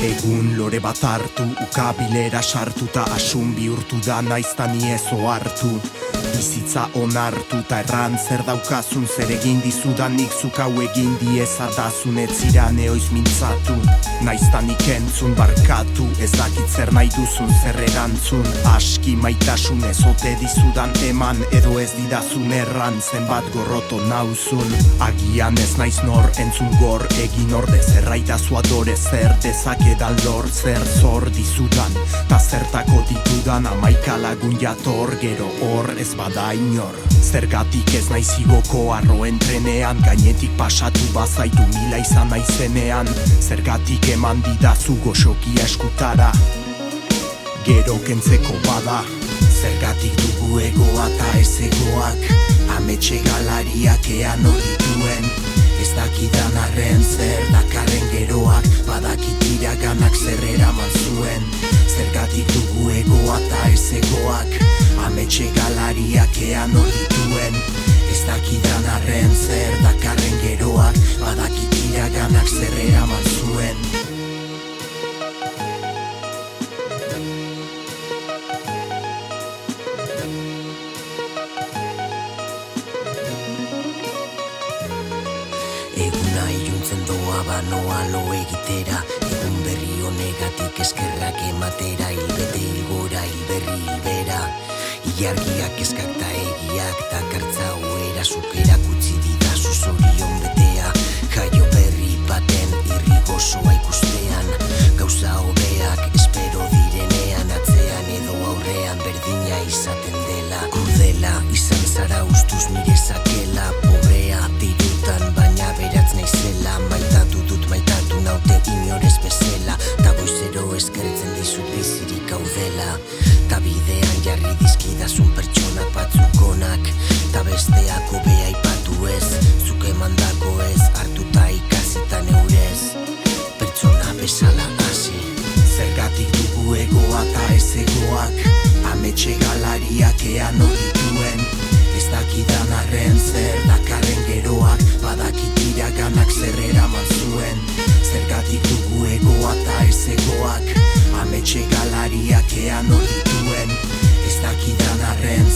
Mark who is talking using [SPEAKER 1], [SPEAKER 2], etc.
[SPEAKER 1] Egun lore bat hartu, ukabilera sartuta asun bihurtu da naiztani ez ohartu. Bizitza onartu ta erran zer daukazun, zer egin dizudanik zuk hau egin diezadazun. Ez zira neoiz mintzatu, naiztanik entzun barkatu. Ez dakit zer nahi duzun, zer erantzun. Aski maitasunez ote dizudan eman, edo ez didazun erran zenbat gorroto nauzun. Agian ez naiz nor entzun gor egin orde, zerraitazu adore zer dezakedan lor. Zer zor dizudan, ta zertako ditudan, amaika lagun jator gero hor ez bada inor. Zergatik ez naiz igoko arroen trenean, gainetik pasatu bazaitu mila izan naizenean. Zergatik eman didazu goxokia eskutara, gero kentzeko bada. Zergatik dugu egoa ta ez egoak, ametxe galariak ean dituen. Ez dakidan arren zer dakarren geroak, badakit iraganak zer eraman zuen. Zergatik dugu egoa ta ez egoak, ametxe galariak ean dituen. Ez dakidan arren zer dakarren geroak, badakit iraganak zer eraman zuen.
[SPEAKER 2] Eguna iluntzen doa banoa lo egitera, egun berri honegatik eskerrak ematera. Hilbete hilgora, hilberri hilbera, ilargiak eskak ta egiak ta kartza oera. Zukerak utzi didazu zorion betea, jaio berri baten irri gozoa ikustean. Gauza hobeak espero direnean, atzean edo aurrean berdina izaten dela. Krudela izan zara ustuz nire zakela, pobrea dirutan baina beratz naizela. Maitatu dut maitatu naute inorez bezala, ta goizero eskertzen dizut bizirik gaudela. Ta bidean jarri dizkidazun pertsonak batzuk onak, ta besteak hobea aipatu ez. Zuk emandako ez, hartuta ikasita neurez, pertsona bezala hasi.
[SPEAKER 1] Zergatik dugu egoa ta ez egoak, ametxe galariak ean dituen. Ez dakidan arren zer dakarren geroak, badakit iraganak zer eraman zuen. Zergatik dugu egoa ta ez egoak, ametxe galariak ean dituen. Ez dakidan arren